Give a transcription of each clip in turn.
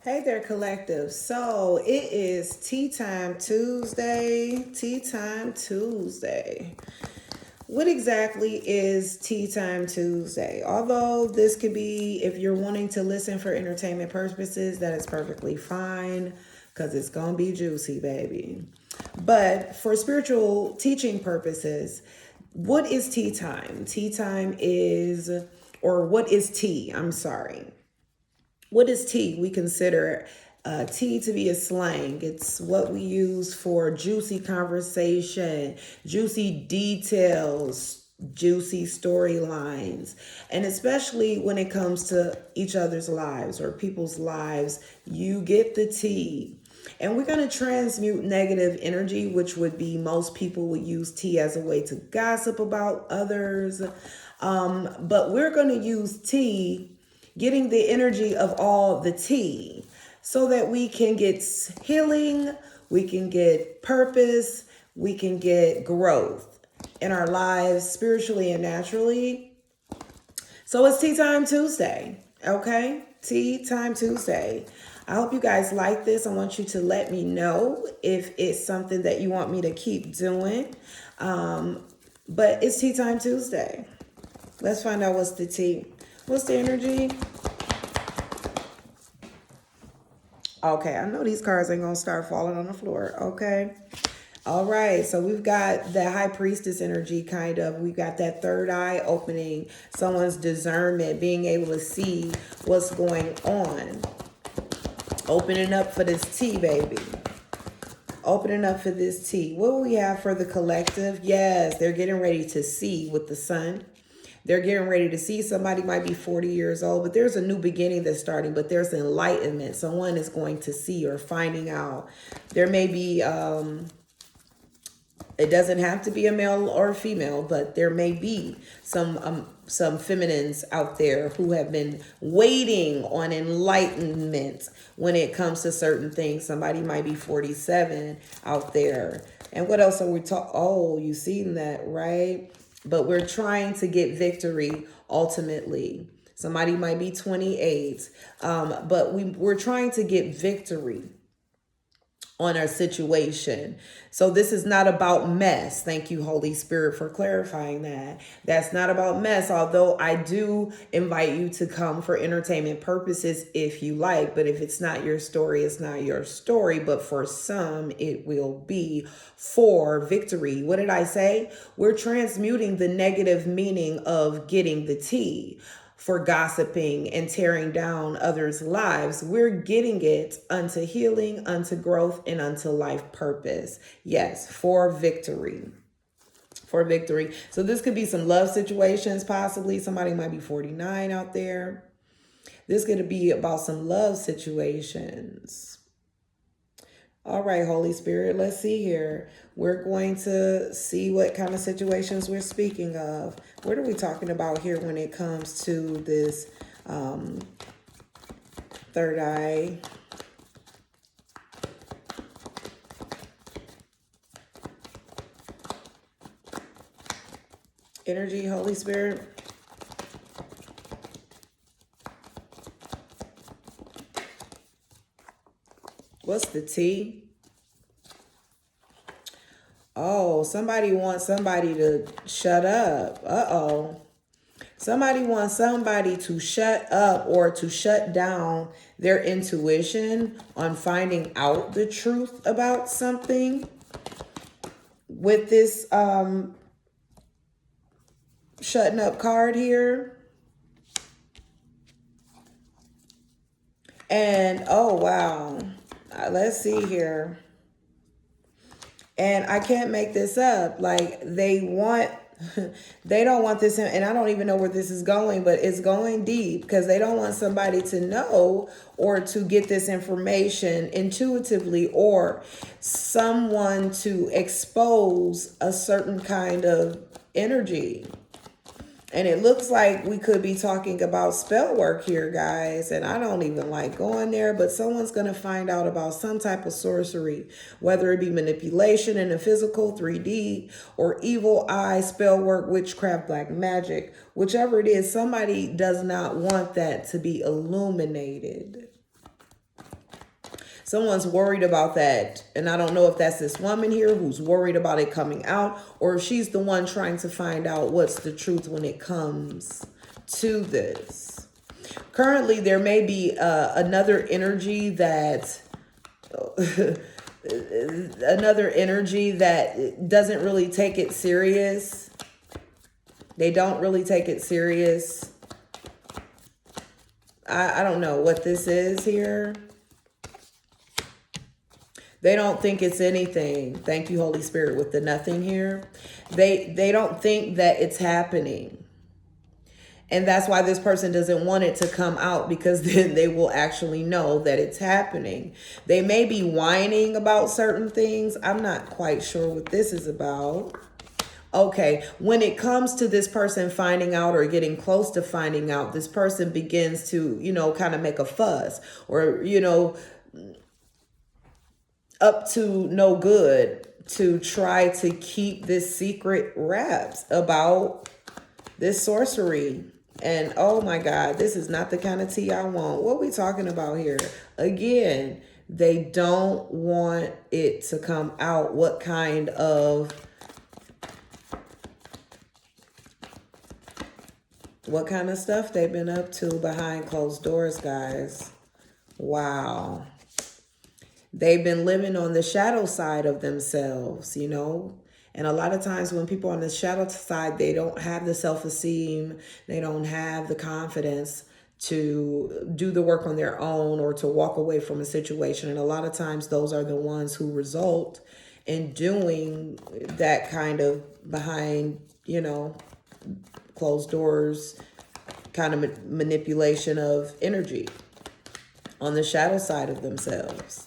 Hey there, collective. So it is Tea Time Tuesday. Tea Time Tuesday. What exactly is Tea Time Tuesday? Although this could be, if you're wanting to listen for entertainment purposes, that is perfectly fine because it's going to be juicy, baby. But for spiritual teaching purposes, what is tea time? Tea time is, or what is tea? I'm sorry. What is tea? We consider tea to be a slang. It's what we use for juicy conversation, juicy details, juicy storylines, and especially when it comes to each other's lives or people's lives, you get the tea. And we're going to transmute negative energy, which would be most people would use tea as a way to gossip about others. But we're going to use tea getting the energy of all the tea so that we can get healing, we can get purpose, we can get growth in our lives spiritually and naturally. So it's Tea Time Tuesday, okay? Tea Time Tuesday. I hope you guys like this. I want you to let me know if it's something that you want me to keep doing. But it's Tea Time Tuesday. Let's find out what's the tea. What's the energy? Okay, I know these cards ain't gonna start falling on the floor. Okay. All right, so we've got the high priestess energy, kind of. We've got that third eye opening, someone's discernment, being able to see what's going on. Opening up for this tea, baby. Opening up for this tea. What do we have for the collective? Yes, they're getting ready to see with the sun. They're getting ready to see. Somebody might be 40 years old, but there's a new beginning that's starting, but there's enlightenment. Someone is going to see or finding out. There may be, it doesn't have to be a male or a female, but there may be some feminines out there who have been waiting on enlightenment when it comes to certain things. Somebody might be 47 out there. And what else are we talking? Oh, you seen that, right? But we're trying to get victory ultimately. Somebody might be 28, but we're trying to get victory on our situation. So this is not about mess. Thank you, Holy Spirit, for clarifying that. That's not about mess, although I do invite you to come for entertainment purposes if you like. But if it's not your story, it's not your story. But for some, it will be for victory. What did I say? We're transmuting the negative meaning of getting the tea for gossiping and tearing down others' lives. We're getting it unto healing, unto growth, and unto life purpose. Yes, for victory. For victory. So this could be some love situations, possibly. Somebody might be 49 out there. This could be about some love situations. All right, Holy Spirit, let's see here. We're going to see what kind of situations we're speaking of. What are we talking about here when it comes to this third eye? Energy, Holy Spirit. What's the T? Oh, somebody wants somebody to shut up. Uh-oh. Somebody wants somebody to shut up or to shut down their intuition on finding out the truth about something. With this shutting up card here. And oh, wow. Let's see here. And I can't make this up. Like they don't want this, and I don't even know where this is going, but it's going deep because they don't want somebody to know or to get this information intuitively or someone to expose a certain kind of energy. And it looks like we could be talking about spell work here, guys. And I don't even like going there, but someone's going to find out about some type of sorcery, whether it be manipulation in the physical, 3D, or evil eye, spell work, witchcraft, black magic. Whichever it is, somebody does not want that to be illuminated. Someone's worried about that. And I don't know if that's this woman here who's worried about it coming out, or if she's the one trying to find out what's the truth when it comes to this. Currently, there may be another energy that doesn't really take it serious. They don't really take it serious. I don't know what this is here. They don't think it's anything. Thank you, Holy Spirit, with the nothing here. They don't think that it's happening. And that's why this person doesn't want it to come out, because then they will actually know that it's happening. They may be whining about certain things. I'm not quite sure what this is about. Okay, when it comes to this person finding out or getting close to finding out, this person begins to, kind of make a fuss, or, up to no good to try to keep this secret wraps about this sorcery. And oh my God, this is not the kind of tea I want. What are we talking about here? Again, they don't want it to come out. What kind of stuff they've been up to behind closed doors, guys. Wow. They've been living on the shadow side of themselves, And a lot of times when people are on the shadow side, they don't have the self-esteem. They don't have the confidence to do the work on their own or to walk away from a situation. And a lot of times those are the ones who result in doing that kind of behind, closed doors kind of manipulation of energy on the shadow side of themselves.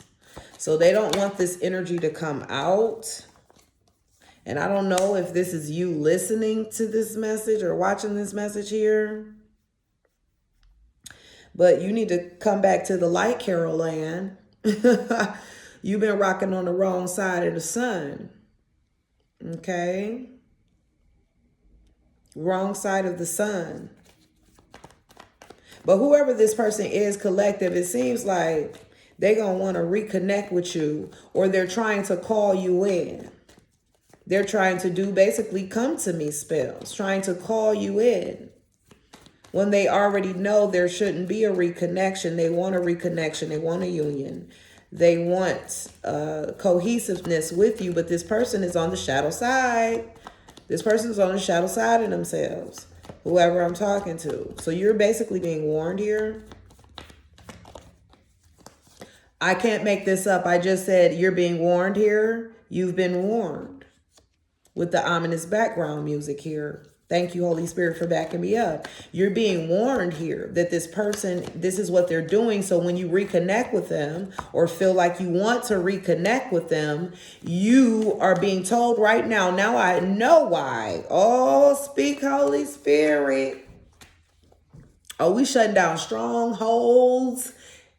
So they don't want this energy to come out. And I don't know if this is you listening to this message or watching this message here. But you need to come back to the light, Carol Ann. You've been rocking on the wrong side of the sun. Okay? Wrong side of the sun. But whoever this person is, collective, it seems like they're going to want to reconnect with you, or they're trying to call you in. They're trying to do basically come to me spells, trying to call you in. When they already know there shouldn't be a reconnection. They want a reconnection. They want a union. They want cohesiveness with you, but this person is on the shadow side. This person is on the shadow side of themselves, whoever I'm talking to. So you're basically being warned here. I can't make this up. I just said you're being warned here. You've been warned with the ominous background music here. Thank you, Holy Spirit, for backing me up. You're being warned here that this person, this is what they're doing. So when you reconnect with them or feel like you want to reconnect with them, you are being told right now. Now I know why. Oh, speak, Holy Spirit. Oh, we shutting down strongholds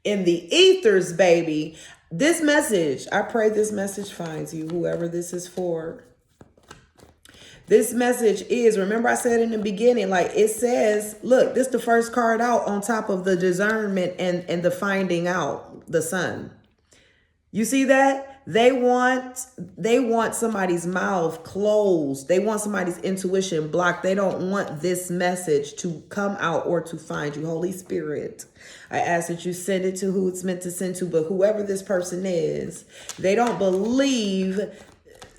in the ethers, baby. This message, I pray this message finds you, whoever this is for. This message is, remember I said in the beginning, like it says, look, this is the first card out on top of the discernment and the finding out, the sun. You see that? They want somebody's mouth closed. They want somebody's intuition blocked. They don't want this message to come out or to find you. Holy Spirit, I ask that you send it to who it's meant to send to, but whoever this person is, they don't believe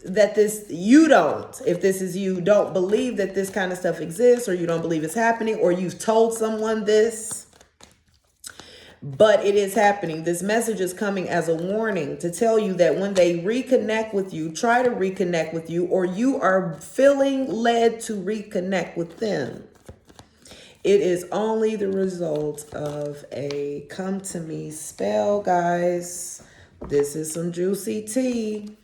that if this is you, don't believe that this kind of stuff exists, or you don't believe it's happening, or you've told someone this, but it is happening. This message is coming as a warning to tell you that when they reconnect with you, try to reconnect with you, or you are feeling led to reconnect with them, it is only the result of a come to me spell, guys. This is some juicy tea.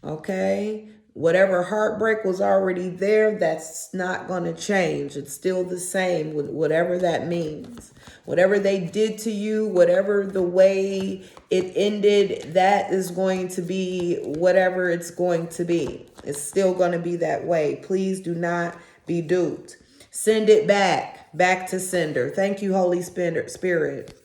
Okay, whatever heartbreak was already there, that's not going to change. It's still the same, whatever that means. Whatever they did to you, whatever the way it ended, that is going to be whatever it's going to be. It's still going to be that way. Please do not be duped. Send it back to sender. Thank you, Holy Spirit.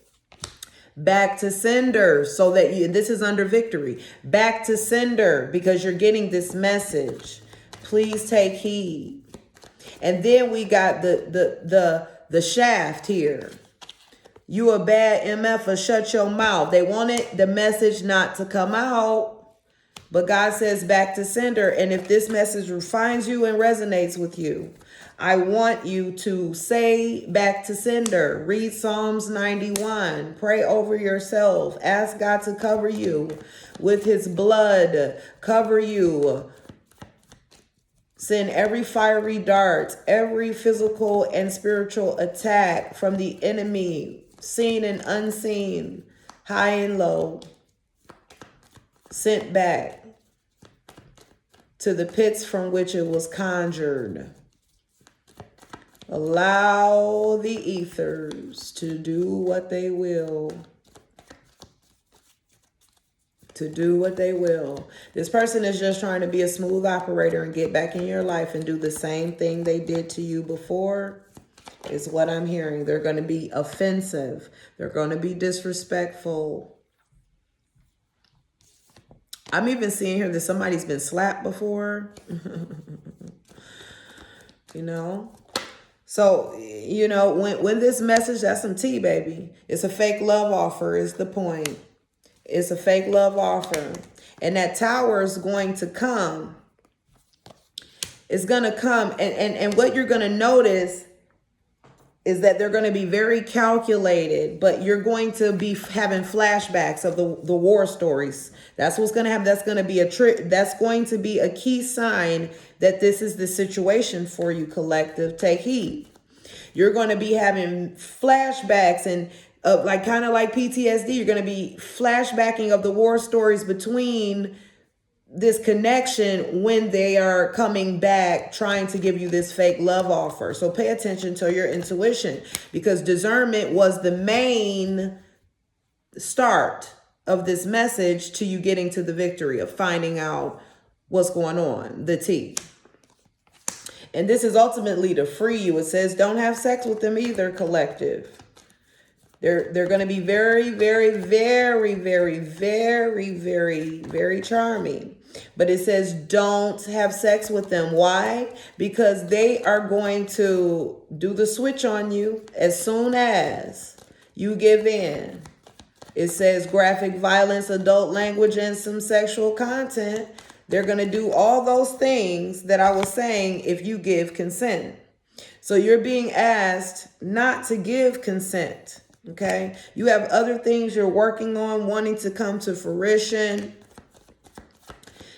back to sender, so that this is under victory. Back to sender, because you're getting this message. Please take heed. And then we got the shaft here. You a bad MF, shut your mouth. They wanted the message not to come out. But God says back to sender. And if this message finds you and resonates with you, I want you to say back to sender. Read Psalms 91. Pray over yourself. Ask God to cover you with his blood. Cover you. Send every fiery dart, every physical and spiritual attack from the enemy, seen and unseen, high and low, sent back to the pits from which it was conjured. Allow the ethers to do what they will. To do what they will. This person is just trying to be a smooth operator and get back in your life and do the same thing they did to you before, is what I'm hearing. They're going to be offensive. They're going to be disrespectful. I'm even seeing here that somebody's been slapped before. You know? So, you know, when this message, that's some tea, baby. It's a fake love offer is the point. It's a fake love offer. And that tower is going to come. It's going to come. And what you're going to notice is that they're going to be very calculated, but you're going to be having flashbacks of the war stories. That's what's going to happen. That's going to be a trick. That's going to be a key sign that this is the situation for you, collective. Take heed. You're going to be having flashbacks and like kind of like PTSD. You're going to be flashbacking of the war stories between this connection when they are coming back trying to give you this fake love offer. So pay attention to your intuition, because discernment was the main start of this message to you getting to the victory of finding out what's going on, the tea. And this is ultimately to free you. It says don't have sex with them either, collective. They're going to be very, very, very, very, very, very, very charming. But it says don't have sex with them. Why? Because they are going to do the switch on you as soon as you give in. It says graphic violence, adult language, and some sexual content. They're going to do all those things that I was saying if you give consent. So you're being asked not to give consent. Okay, you have other things you're working on, wanting to come to fruition.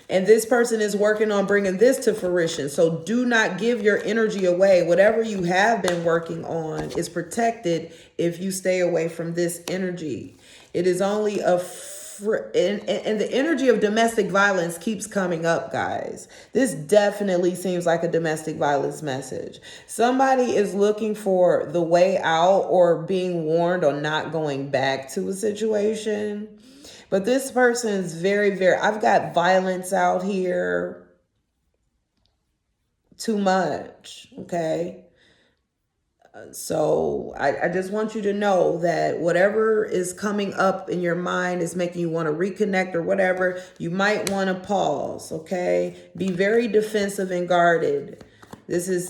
And this person is working on bringing this to fruition. So do not give your energy away. Whatever you have been working on is protected if you stay away from this energy. It is only and the energy of domestic violence keeps coming up, guys. This definitely seems like a domestic violence message. Somebody is looking for the way out or being warned on not going back to a situation. But this person is very, very, I've got violence out here. Too much, okay? So I just want you to know that whatever is coming up in your mind is making you want to reconnect or whatever, you might want to pause, okay? Be very defensive and guarded. This is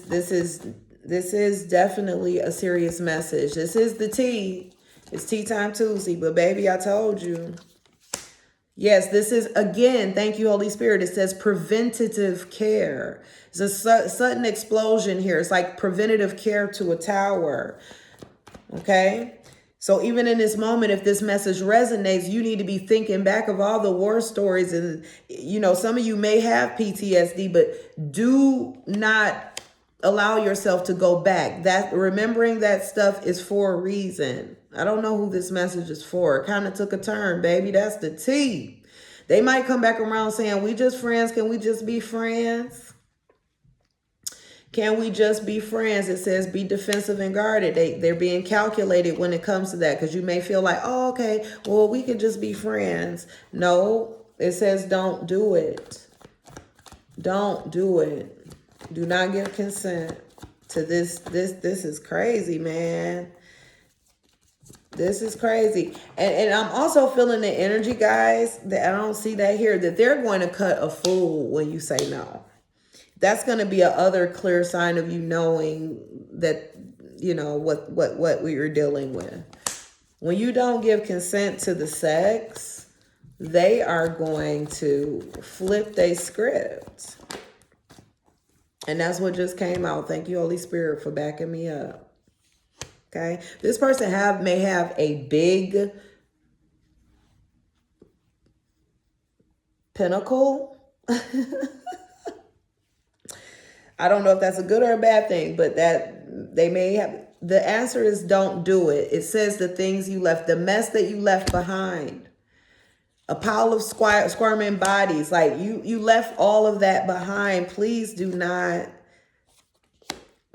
definitely a serious message. This is the tea. It's Tea Time Tuesday, but baby, I told you. Yes, this is, again, thank you, Holy Spirit. It says preventative care. It's a sudden explosion here. It's like preventative care to a tower. Okay? So even in this moment, if this message resonates, you need to be thinking back of all the war stories. And, you know, some of you may have PTSD, but do not allow yourself to go back. That remembering that stuff is for a reason. I don't know who this message is for. It kind of took a turn, baby. That's the tea. They might come back around saying, we just friends. Can we just be friends? Can we just be friends? It says be defensive and guarded. They're being calculated when it comes to that, because you may feel like, oh, okay, well, we could just be friends. No, it says don't do it. Don't do it. Do not give consent to this. This is crazy, man. This is crazy. And I'm also feeling the energy, guys, that I don't see that here, that they're going to cut a fool when you say no. That's going to be a other clear sign of you knowing that, you know, what you're dealing with. When you don't give consent to the sex, they are going to flip their script. And that's what just came out. Thank you, Holy Spirit, for backing me up. Okay, this person may have a big pinnacle. I don't know if that's a good or a bad thing, but that they may have. The answer is don't do it. It says the things you left, the mess that you left behind, a pile of squirming bodies. Like you left all of that behind. Please do not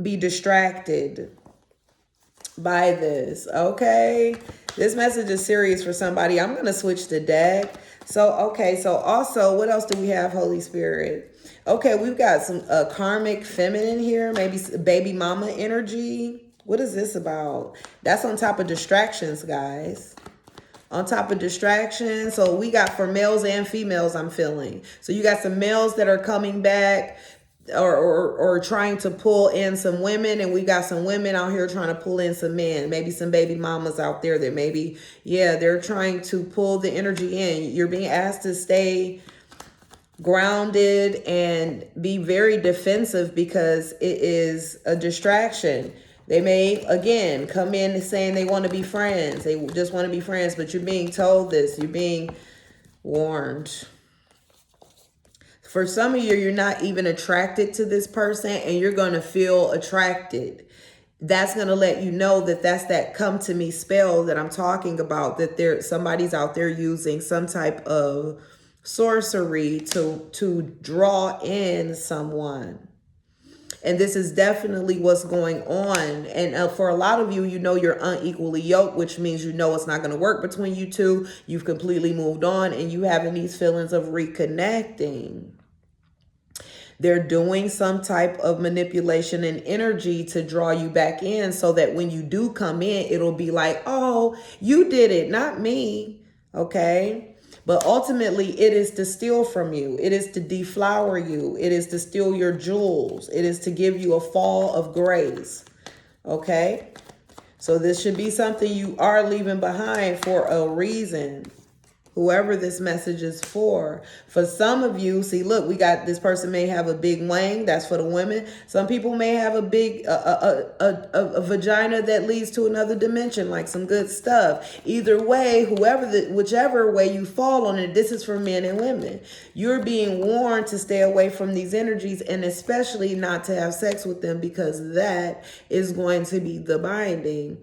be distracted by this. Okay, this message is serious for somebody. I'm gonna switch the deck. So okay, so also, what else do we have, Holy Spirit? Okay, we've got some karmic feminine here, maybe baby mama energy. What is this about? That's on top of distractions, guys. On top of distractions. So we got for males and females, I'm feeling. So you got some males that are coming back or trying to pull in some women, and we got some women out here trying to pull in some men, maybe some baby mamas out there that maybe, yeah, they're trying to pull the energy in. You're being asked to stay grounded and be very defensive because it is a distraction. They may, again, come in saying they want to be friends. They just want to be friends, but you're being told this. You're being warned. For some of you, you're not even attracted to this person and you're going to feel attracted. That's going to let you know that that's that come to me spell that I'm talking about, that somebody's out there using some type of sorcery to draw in someone. And this is definitely what's going on. And for a lot of you, you know you're unequally yoked, which means you know it's not going to work between you two. You've completely moved on and you having these feelings of reconnecting. They're doing some type of manipulation and energy to draw you back in so that when you do come in, it'll be like, oh, you did it, not me. Okay. But ultimately, it is to steal from you. It is to deflower you. It is to steal your jewels. It is to give you a fall of grace. Okay. So this should be something you are leaving behind for a reason. Whoever this message is for. For some of you, see, look, we got this person may have a big wang. That's for the women. Some people may have a big a vagina that leads to another dimension, like some good stuff. Either way, whichever way you fall on it, this is for men and women. You're being warned to stay away from these energies and especially not to have sex with them because that is going to be the binding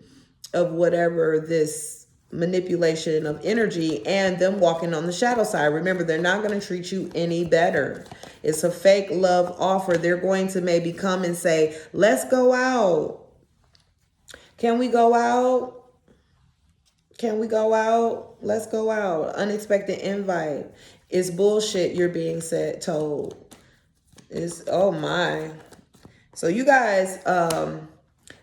of whatever this manipulation of energy and them walking on the shadow side. Remember, they're not going to treat you any better. It's a fake love offer. They're going to maybe come and say, let's go out. Can we go out? Can we go out? Let's go out. Unexpected invite. It's bullshit you're being told. It's, oh my. So you guys,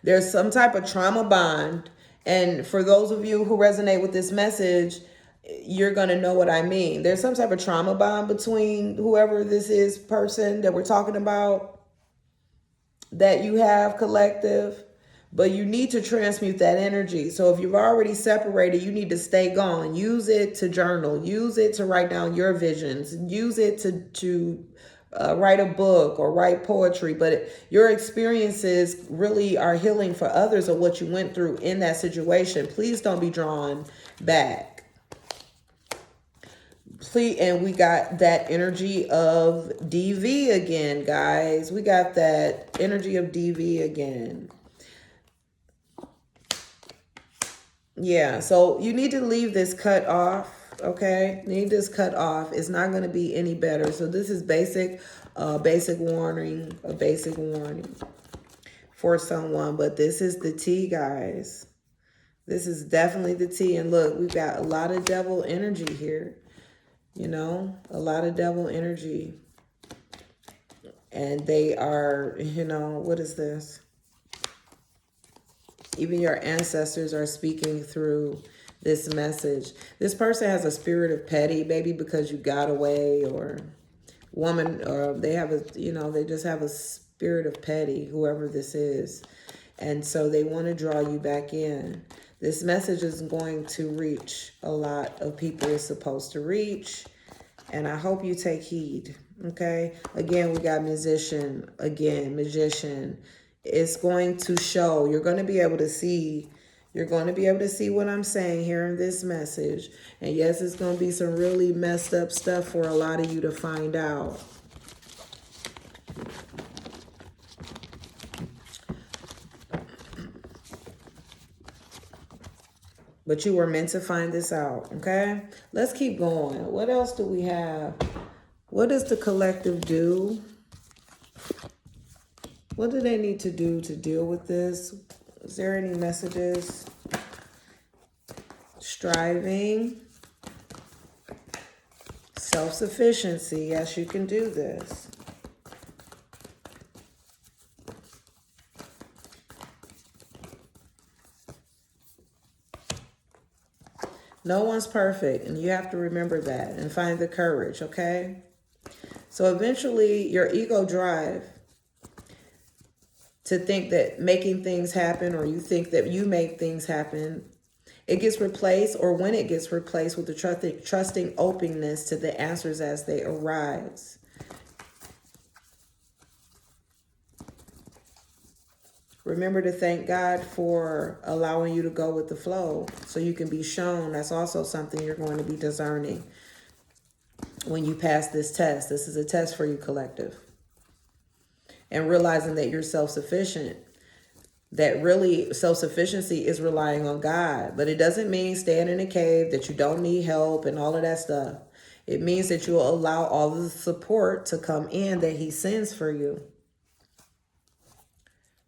there's some type of trauma bond. And for those of you who resonate with this message, you're going to know what I mean. There's some type of trauma bond between whoever this is person that we're talking about that you have collective, but you need to transmute that energy. So if you've already separated, you need to stay gone. Use it to journal. Use it to write down your visions. Use it to write a book or write poetry, but your experiences really are healing for others of what you went through in that situation. Please don't be drawn back. Please, and we got that energy of DV again, guys. We got that energy of DV again. Yeah, so you need to leave this cut off. Okay, need this cut off. It's not going to be any better. So this is basic warning, a basic warning for someone. But this is the tea, guys. This is definitely the tea. And look, we've got a lot of devil energy here. You know, a lot of devil energy. And they are, you know, what is this? Even your ancestors are speaking through this message. This person has a spirit of petty, maybe because you got away, or woman, or they have a, they just have a spirit of petty, whoever this is. And so they want to draw you back in. This message is going to reach a lot of people it's supposed to reach. And I hope you take heed. Okay. Again, we got musician, again, magician. It's going to show. You're going to be able to see. You're going to be able to see what I'm saying here in this message. And yes, it's going to be some really messed up stuff for a lot of you to find out. But you were meant to find this out, okay? Let's keep going. What else do we have? What does the collective do? What do they need to do to deal with this? Is there any messages? Striving. Self-sufficiency. Yes, you can do this. No one's perfect, and you have to remember that and find the courage, okay? So eventually, your ego drive to think that making things happen, or you think that you make things happen, it gets replaced, or when it gets replaced, with the trusting openness to the answers as they arise. Remember to thank God for allowing you to go with the flow so you can be shown. That's also something you're going to be discerning when you pass this test. This is a test for you, collective. And realizing that you're self-sufficient. That really self-sufficiency is relying on God. But it doesn't mean staying in a cave, that you don't need help and all of that stuff. It means that you'll allow all of the support to come in that he sends for you.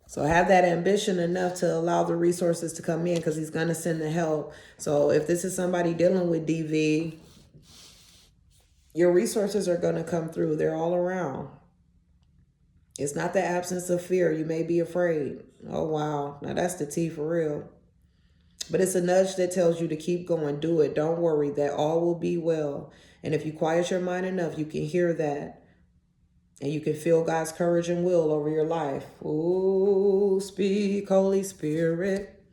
So have that ambition enough to allow the resources to come in, because he's going to send the help. So if this is somebody dealing with DV, your resources are going to come through. They're all around. It's not the absence of fear. You may be afraid. Oh, wow. Now that's the T for real. But it's a nudge that tells you to keep going. Do it. Don't worry, that all will be well. And if you quiet your mind enough, you can hear that. And you can feel God's courage and will over your life. Ooh, speak, Holy Spirit.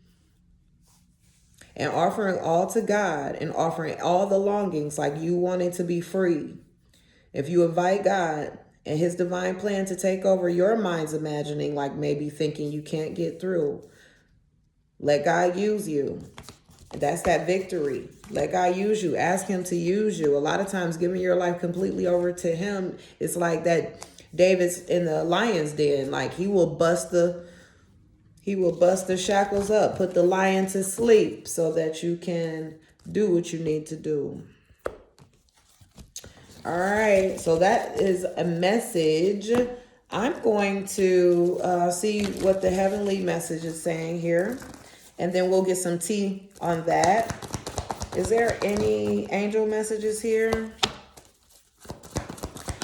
And offering all to God, and offering all the longings like you wanting to be free. If you invite God and his divine plan to take over your mind's imagining, like maybe thinking you can't get through, let God use you. That's that victory. Let God use you. Ask him to use you. A lot of times giving your life completely over to him is like that David's in the lion's den. Like he will bust the shackles up, put the lion to sleep so that you can do what you need to do. All right. So that is a message. I'm going to see what the heavenly message is saying here. And then we'll get some tea on that. Is there any angel messages here?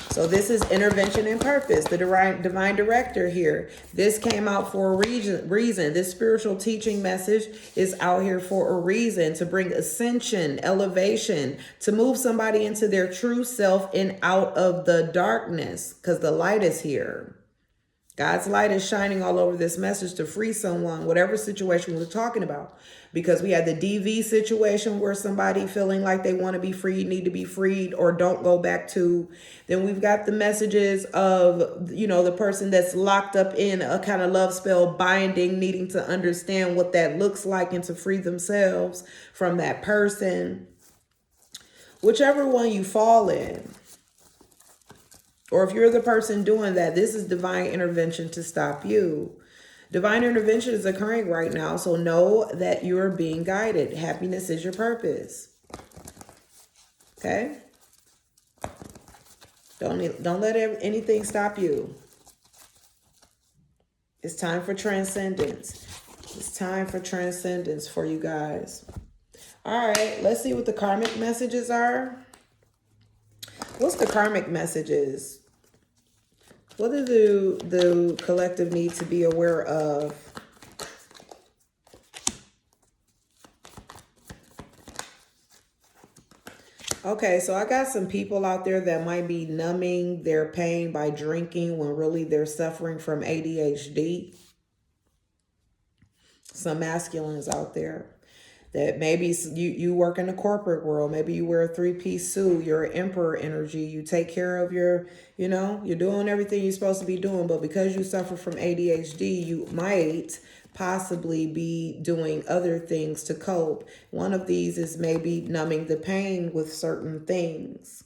So this is intervention and purpose, the divine director here. This came out for a reason. This spiritual teaching message is out here for a reason, to bring ascension, elevation, to move somebody into their true self and out of the darkness, because the light is here. God's light is shining all over this message to free someone, whatever situation we're talking about. Because we had the DV situation where somebody feeling like they want to be freed, need to be freed, or don't go back to. Then we've got the messages of, the person that's locked up in a kind of love spell binding, needing to understand what that looks like and to free themselves from that person. Whichever one you fall in. Or if you're the person doing that, this is divine intervention to stop you. Divine intervention is occurring right now, so know that you're being guided. Happiness is your purpose. Okay? Don't let anything stop you. It's time for transcendence. It's time for transcendence for you guys. All right, let's see what the karmic messages are. What's the karmic messages? What do the collective need to be aware of? Okay, so I got some people out there that might be numbing their pain by drinking when really they're suffering from ADHD. Some masculines out there that maybe you work in the corporate world. Maybe you wear a three-piece suit. You're an emperor energy. You take care of your, you're doing everything you're supposed to be doing. But because you suffer from ADHD, you might possibly be doing other things to cope. One of these is maybe numbing the pain with certain things.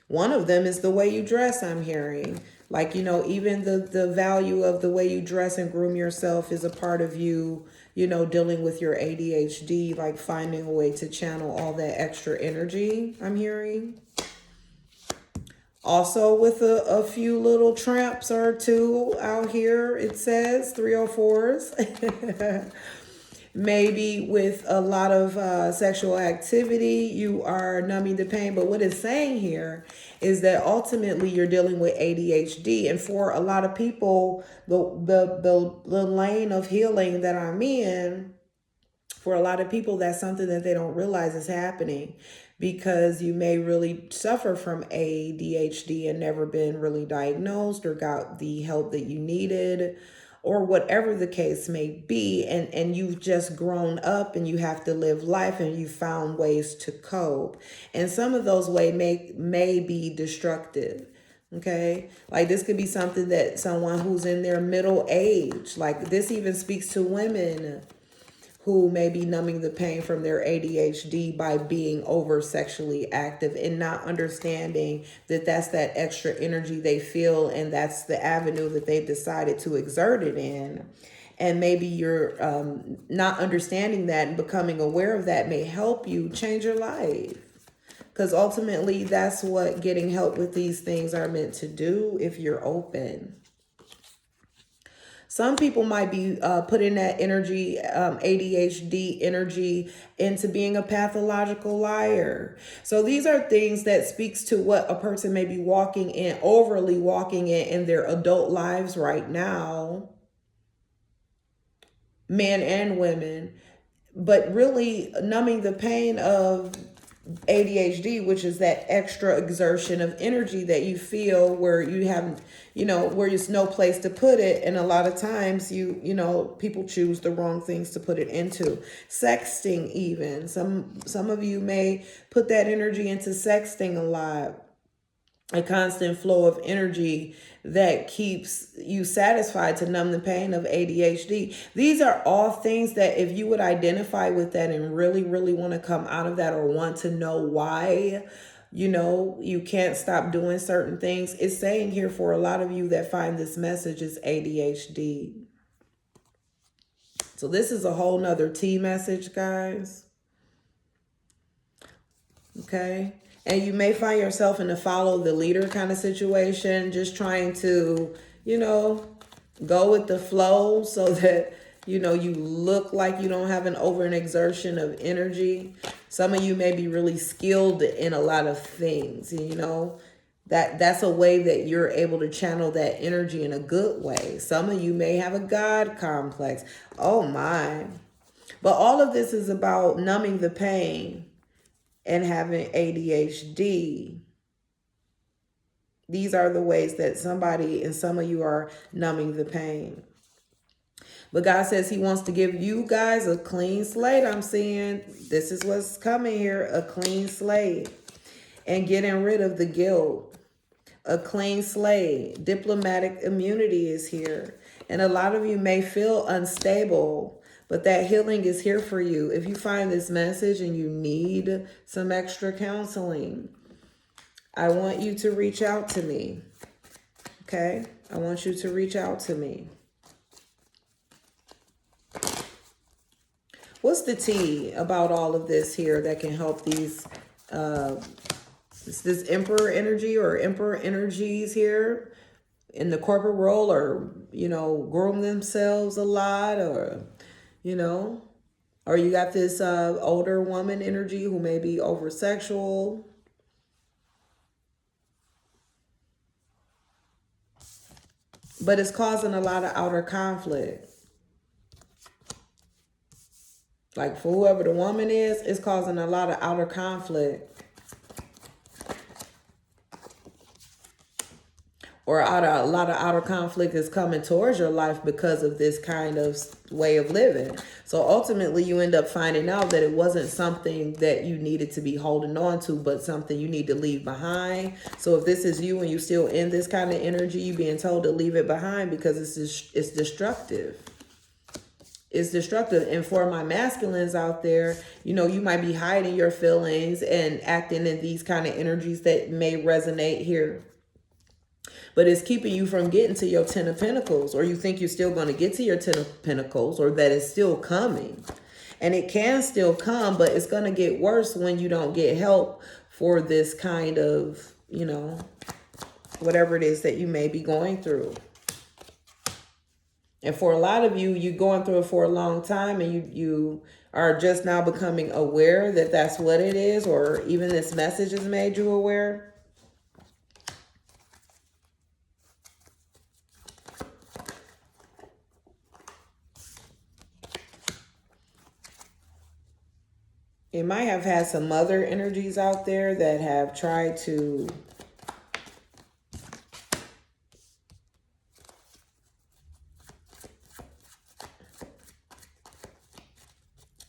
One of them is the way you dress, I'm hearing. Like, even the value of the way you dress and groom yourself is a part of you, dealing with your ADHD, like finding a way to channel all that extra energy, I'm hearing. Also with a few little tramps or two out here, it says 304s. Maybe with a lot of sexual activity, you are numbing the pain. But what it's saying here is that ultimately you're dealing with ADHD. And for a lot of people, the lane of healing that I'm in, for a lot of people, that's something that they don't realize is happening, because you may really suffer from ADHD and never been really diagnosed or got the help that you needed, or whatever the case may be, and you've just grown up and you have to live life and you found ways to cope, and some of those ways may be destructive. Okay, like this could be something that someone who's in their middle age, like this even speaks to women who may be numbing the pain from their ADHD by being over sexually active and not understanding that that's that extra energy they feel, and that's the avenue that they've decided to exert it in. And maybe you're not understanding that, and becoming aware of that may help you change your life. Because ultimately, that's what getting help with these things are meant to do if you're open. Some people might be putting that energy, ADHD energy, into being a pathological liar. So these are things that speaks to what a person may be overly walking in their adult lives right now, men and women, but really numbing the pain of ADHD, which is that extra exertion of energy that you feel where you have, where there's no place to put it. And a lot of times people choose the wrong things to put it into. Sexting even. Some of you may put that energy into sexting a lot. A constant flow of energy that keeps you satisfied to numb the pain of ADHD. These are all things that if you would identify with that and really, really want to come out of that, or want to know why, you can't stop doing certain things, it's saying here for a lot of you that find this message is ADHD. So this is a whole nother T message, guys. Okay. And you may find yourself in a follow the leader kind of situation, just trying to, go with the flow so that, you look like you don't have an over an exertion of energy. Some of you may be really skilled in a lot of things, that's a way that you're able to channel that energy in a good way. Some of you may have a God complex. Oh my. But all of this is about numbing the pain and having ADHD. These are the ways that some of you are numbing the pain. But God says he wants to give you guys a clean slate. I'm seeing this is what's coming here, a clean slate, and getting rid of the guilt. A clean slate. Diplomatic immunity is here. And a lot of you may feel unstable, but that healing is here for you. If you find this message and you need some extra counseling, I want you to reach out to me. Okay? I want you to reach out to me. What's the T about all of this here that can help these, this emperor energy or emperor energies here in the corporate world, or, groom themselves a lot, or, or you got this older woman energy who may be over sexual. But it's causing a lot of outer conflict. Like for whoever the woman is, it's causing a lot of outer conflict. Or a lot of outer conflict is coming towards your life because of this kind of way of living. So ultimately you end up finding out that it wasn't something that you needed to be holding on to, but something you need to leave behind. So if this is you and you still in this kind of energy, you being told to leave it behind because it's destructive. It's destructive. And for my masculines out there, you know, you might be hiding your feelings and acting in these kind of energies that may resonate here. But it's keeping you from getting to your 10 of Pentacles, or you think you're still going to get to your 10 of Pentacles, or that it's still coming. And it can still come, but it's going to get worse when you don't get help for this kind of, you know, whatever it is that you may be going through. And for a lot of you, you're going through it for a long time, and you are just now becoming aware that that's what it is, or even this message has made you aware. It might have had some mother energies out there that have tried to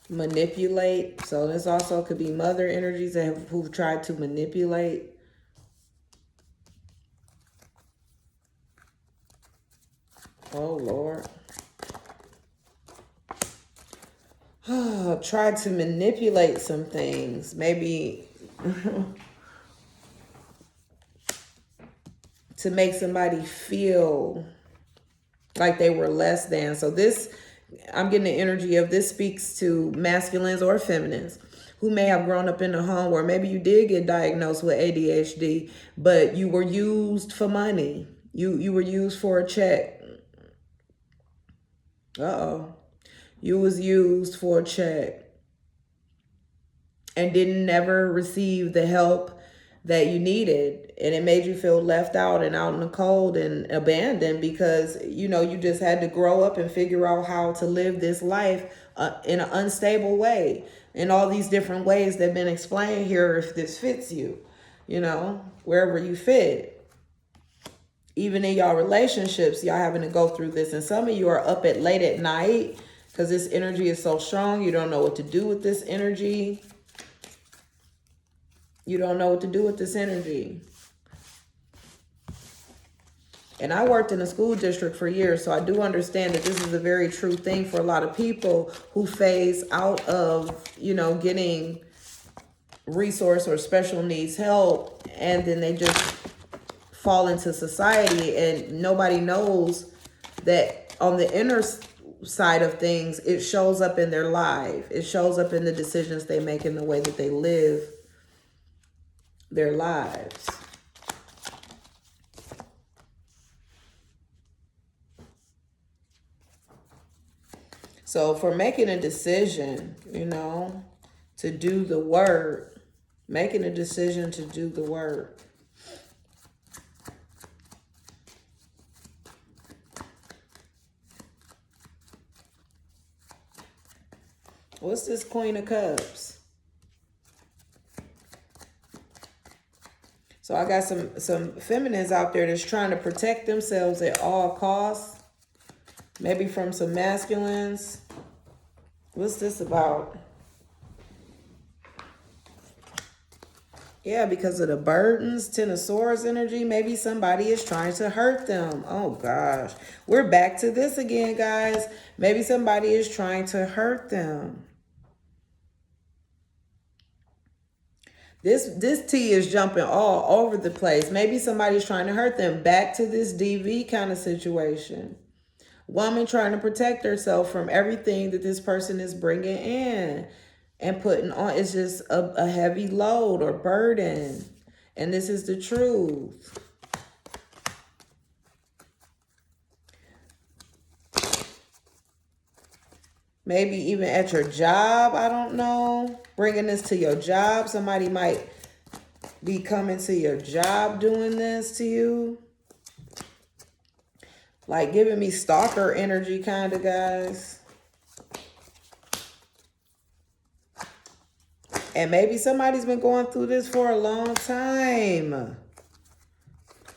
manipulate. So this also could be mother energies who've tried to manipulate. Oh, Lord. Tried to manipulate some things. Maybe to make somebody feel like they were less than. So this, I'm getting the energy of this speaks to masculines or feminines who may have grown up in a home where maybe you did get diagnosed with ADHD, but you were used for money. You were used for a check. Uh-oh. You was used for a check and didn't never receive the help that you needed. And it made you feel left out and out in the cold and abandoned because, you know, you just had to grow up and figure out how to live this life in an unstable way. In all these different ways that have been explained here, if this fits you, you know, wherever you fit. Even in y'all relationships, y'all having to go through this. And some of you are up at late at night because this energy is so strong. You don't know what to do with this energy. You don't know what to do with this energy. And I worked in a school district for years, so I do understand that this is a very true thing for a lot of people who phase out of, you know, getting resource or special needs help, and then they just fall into society, and nobody knows that on the inner side of things, it shows up in their life. It shows up in the decisions they make, in the way that they live their lives. So for making a decision, you know, to do the work, making a decision to do the work. What's this Queen of Cups? So I got some feminines out there that's trying to protect themselves at all costs. Maybe from some masculines. What's this about? Yeah, because of the burdens, Ten of Swords energy. Maybe somebody is trying to hurt them. Oh, gosh. We're back to this again, guys. Maybe somebody is trying to hurt them. This tea is jumping all over the place. Maybe somebody's trying to hurt them. Back to this DV kind of situation. Woman trying to protect herself from everything that this person is bringing in and putting on. It's just a heavy load or burden. And this is the truth. Maybe even at your job, I don't know. Bringing this to your job. Somebody might be coming to your job doing this to you. Like giving me stalker energy kind of, guys. And maybe somebody's been going through this for a long time.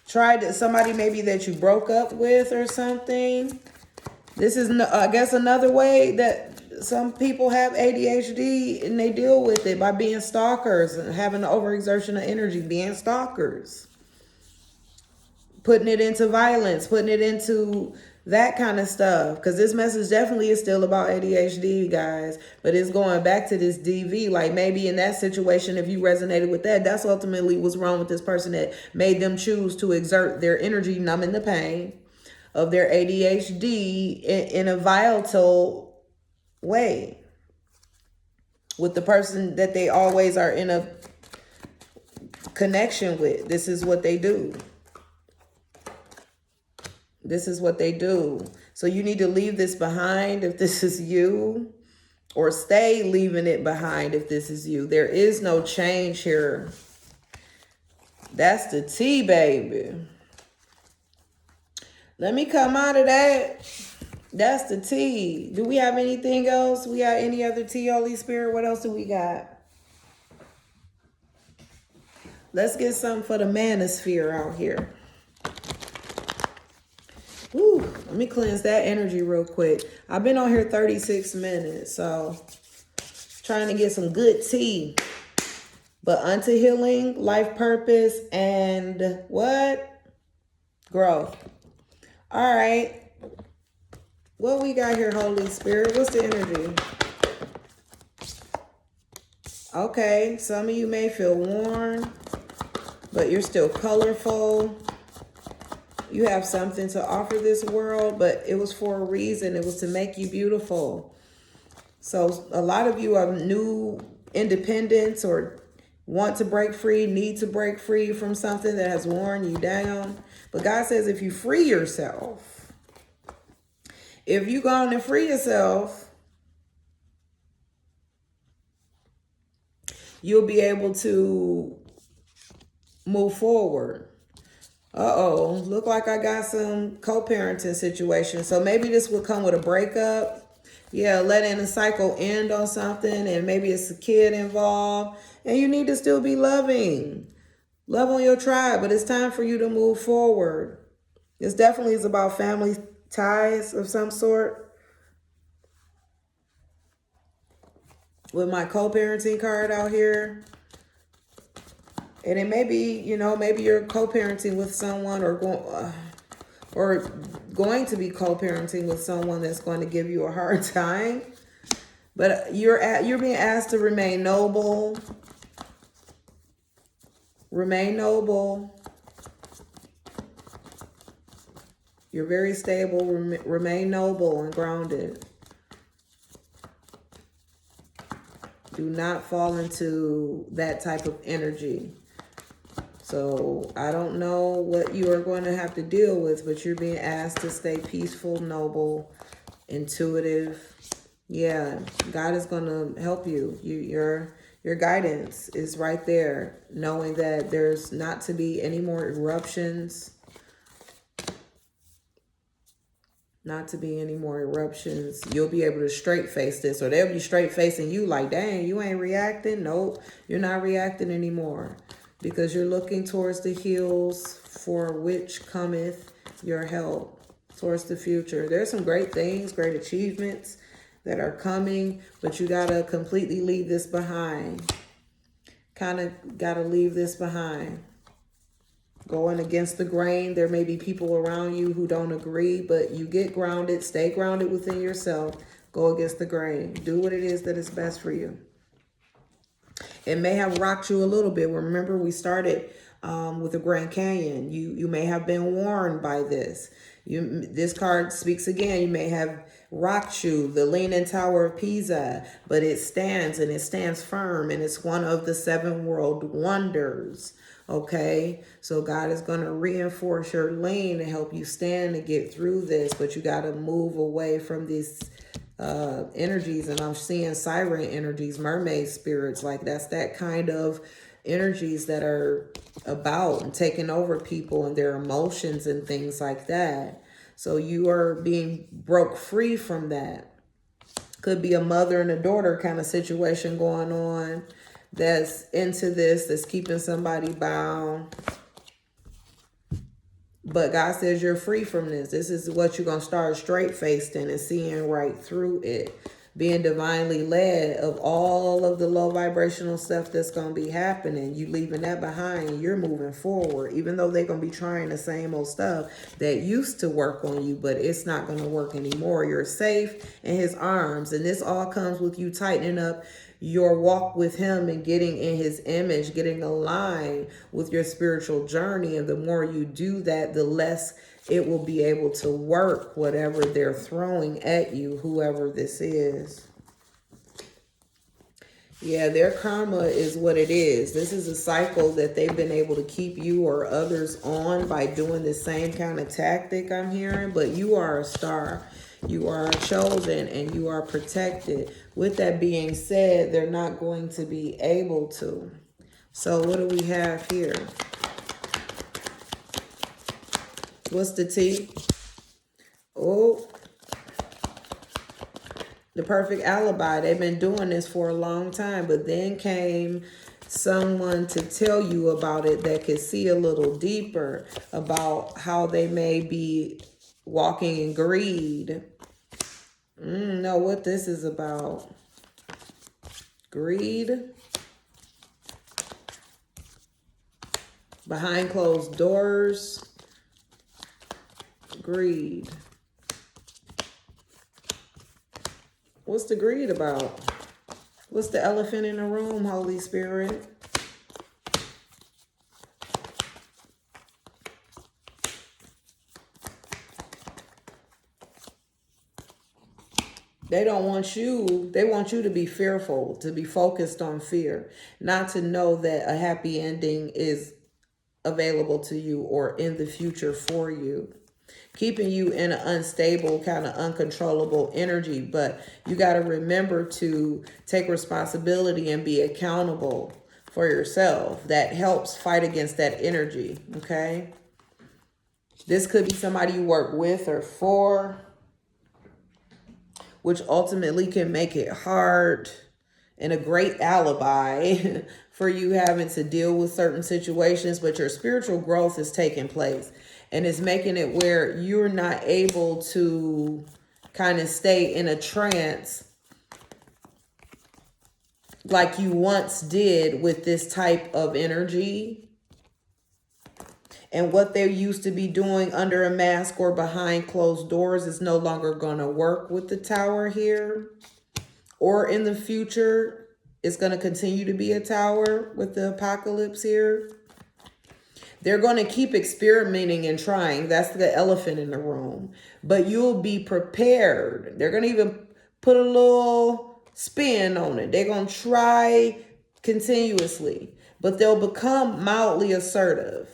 Somebody maybe that you broke up with or something. This is, I guess, another way that some people have ADHD and they deal with it by being stalkers and having an overexertion of energy, being stalkers. Putting it into violence, putting it into that kind of stuff. Because this message definitely is still about ADHD, guys. But it's going back to this DV. Like maybe in that situation, if you resonated with that, that's ultimately what's wrong with this person that made them choose to exert their energy, numbing the pain of their ADHD in a volatile way. With the person that they always are in a connection with. This is what they do. This is what they do. So you need to leave this behind if this is you, or stay leaving it behind if this is you. There is no change here. That's the T, baby. Let me come out of that. That's the T. Do we have anything else? We got any other T, Holy Spirit? What else do we got? Let's get something for the manosphere out here. Woo, let me cleanse that energy real quick. I've been on here 36 minutes, so trying to get some good tea. But unto healing, life purpose, and what? Growth. All right. What we got here, Holy Spirit? What's the energy? Okay, some of you may feel worn, but you're still colorful. You have something to offer this world, but it was for a reason. It was to make you beautiful. So a lot of you are new independents or want to break free, need to break free from something that has worn you down. But God says if you free yourself, if you go on and free yourself, you'll be able to move forward. Uh-oh, look like I got some co-parenting situation. So maybe this will come with a breakup. Yeah, letting a cycle end on something, and maybe it's a kid involved. And you need to still be loving. Love on your tribe, but it's time for you to move forward. This definitely is about family ties of some sort. With my co-parenting card out here. And it may be, you know, maybe you're co-parenting with someone or going to be co-parenting with someone that's going to give you a hard time. But you're being asked to remain noble. Remain noble. You're very stable. Remain noble and grounded. Do not fall into that type of energy. So I don't know what you are going to have to deal with, but you're being asked to stay peaceful, noble, intuitive. Yeah, God is going to help you. Your guidance is right there, knowing that there's not to be any more eruptions. Not to be any more eruptions. You'll be able to straight face this, or they'll be straight facing you like, dang, you ain't reacting. Nope, you're not reacting anymore. Because you're looking towards the hills for which cometh your help, towards the future. There's some great things, great achievements that are coming, but you got to completely leave this behind. Kind of got to leave this behind. Going against the grain. There may be people around you who don't agree, but you get grounded, stay grounded within yourself, go against the grain. Do what it is that is best for you. It may have rocked you a little bit. Remember, we started with the Grand Canyon. You may have been warned by this. This card speaks again. You may have rocked you, the Leaning Tower of Pisa, but it stands, and it stands firm, and it's one of the 7 world wonders. Okay, so God is going to reinforce your lean to help you stand and get through this, but you got to move away from these energies. And I'm seeing siren energies, mermaid spirits, like that's that kind of energies that are about and taking over people and their emotions and things like that. So you are being broke free from that. Could be a mother and a daughter kind of situation going on. that's into this, that's keeping somebody bound. But God says you're free from this. This is what you're going to start straight-faced in and seeing right through it. Being divinely led of all of the low vibrational stuff that's going to be happening. You leaving that behind. You're moving forward. Even though they're going to be trying the same old stuff that used to work on you, but it's not going to work anymore. You're safe in his arms. And this all comes with you tightening up your walk with him and getting in his image, getting aligned with your spiritual journey. And the more you do that, the less it will be able to work, whatever they're throwing at you, whoever this is. Yeah, their karma is what it is. This is a cycle that they've been able to keep you or others on by doing the same kind of tactic I'm hearing. But you are a star. You are chosen and you are protected. With that being said, they're not going to be able to. So what do we have here? What's the T? Oh, the perfect alibi. They've been doing this for a long time, but then came someone to tell you about it that could see a little deeper about how they may be walking in greed. Know what this is about. Greed. Behind closed doors. Greed. What's the greed about? What's the elephant in the room, Holy Spirit? They don't want you, they want you to be fearful, to be focused on fear, not to know that a happy ending is available to you or in the future for you. Keeping you in an unstable, kind of uncontrollable energy. But you got to remember to take responsibility and be accountable for yourself. That helps fight against that energy, okay? This could be somebody you work with or for, which ultimately can make it hard and a great alibi for you having to deal with certain situations, but your spiritual growth is taking place and it's making it where you're not able to kind of stay in a trance like you once did with this type of energy. And what they used to be doing under a mask or behind closed doors is no longer going to work with the tower here. Or in the future, it's going to continue to be a tower with the apocalypse here. They're going to keep experimenting and trying. That's the elephant in the room. But you'll be prepared. They're going to even put a little spin on it. They're going to try continuously. But they'll become mildly assertive.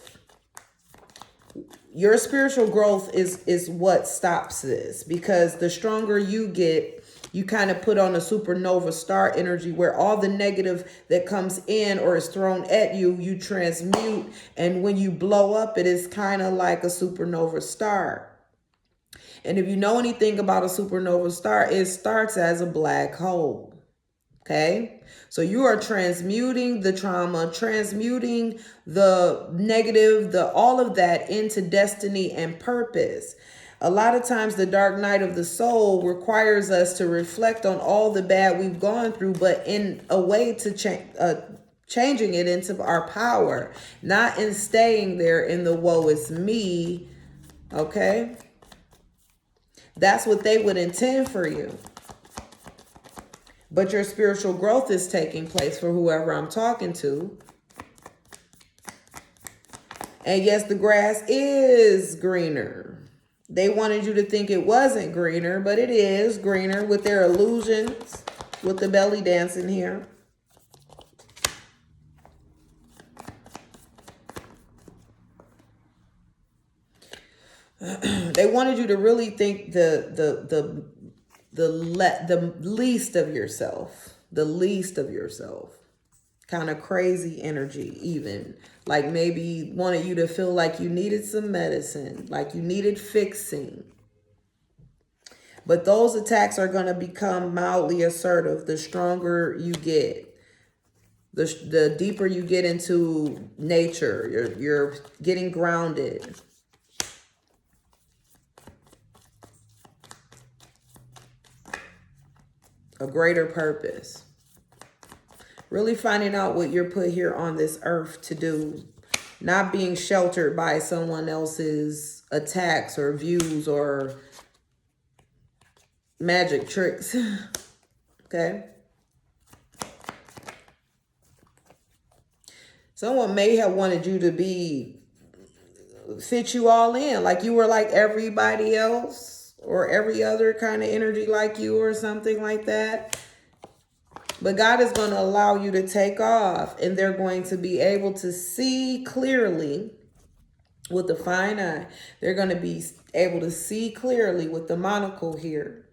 Your spiritual growth is what stops this, because the stronger you get, you kind of put on a supernova star energy where all the negative that comes in or is thrown at you, you transmute. And when you blow up, it is kind of like a supernova star. And if you know anything about a supernova star, it starts as a black hole. Okay, so you are transmuting the trauma, transmuting the negative, all of that into destiny and purpose. A lot of times the dark night of the soul requires us to reflect on all the bad we've gone through, but in a way to changing it into our power, not in staying there in the woe is me. Okay, that's what they would intend for you. But your spiritual growth is taking place for whoever I'm talking to. And yes, the grass is greener. They wanted you to think it wasn't greener, but it is greener with their illusions, with the belly dancing here. They wanted you to really think the least of yourself, kind of crazy energy, even like maybe wanted you to feel like you needed some medicine, like you needed fixing. But those attacks are going to become mildly assertive the stronger you get. The deeper you get into nature, you're getting grounded. A greater purpose. Really finding out what you're put here on this earth to do. Not being sheltered by someone else's attacks or views or magic tricks. Okay? Someone may have wanted you to fit you all in. Like you were like everybody else or every other kind of energy like you or something like that. But God is going to allow you to take off, and they're going to be able to see clearly with the fine eye. They're going to be able to see clearly with the monocle here.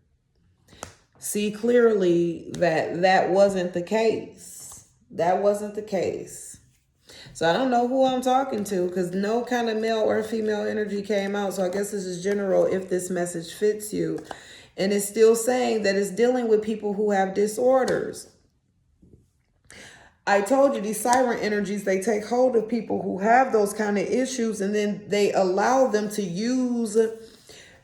See clearly that that wasn't the case. That wasn't the case. So I don't know who I'm talking to because no kind of male or female energy came out. So I guess this is general if this message fits you. And it's still saying that it's dealing with people who have disorders. I told you these siren energies, they take hold of people who have those kind of issues, and then they allow them to use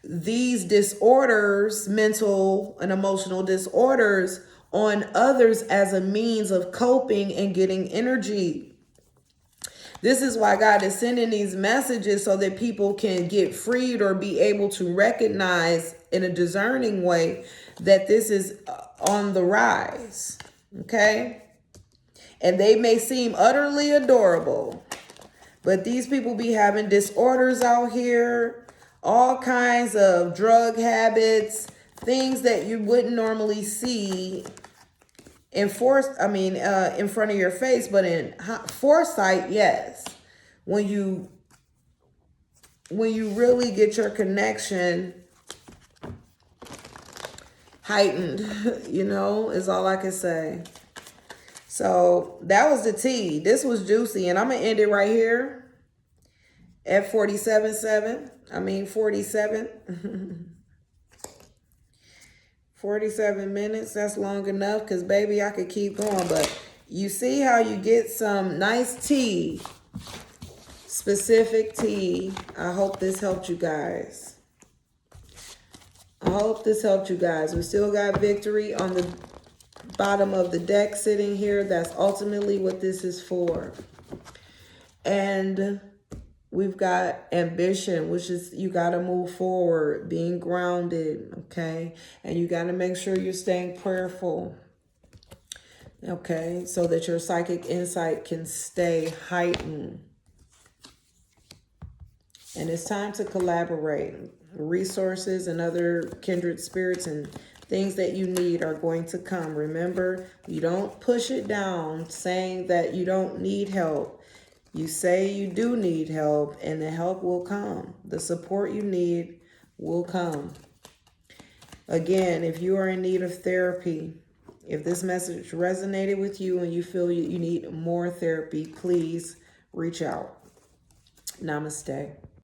these disorders, mental and emotional disorders, on others as a means of coping and getting energy. This is why God is sending these messages so that people can get freed or be able to recognize in a discerning way that this is on the rise. Okay? And they may seem utterly adorable, but these people be having disorders out here, all kinds of drug habits, things that you wouldn't normally see in in front of your face, but in foresight, yes. When you really get your connection heightened, is all I can say. So that was the tea. This was juicy, and I'm going to end it right here at 47. 47 minutes. That's long enough because, baby, I could keep going. But you see how you get some nice tea, specific tea. I hope this helped you guys. We still got victory on the bottom of the deck sitting here. That's ultimately what this is for. And we've got ambition, which is you got to move forward, being grounded, okay? And you got to make sure you're staying prayerful, okay? So that your psychic insight can stay heightened. And it's time to collaborate. Resources and other kindred spirits and things that you need are going to come. Remember, you don't push it down saying that you don't need help. You say you do need help, and the help will come. The support you need will come. Again, if you are in need of therapy, if this message resonated with you and you feel you need more therapy, please reach out. Namaste.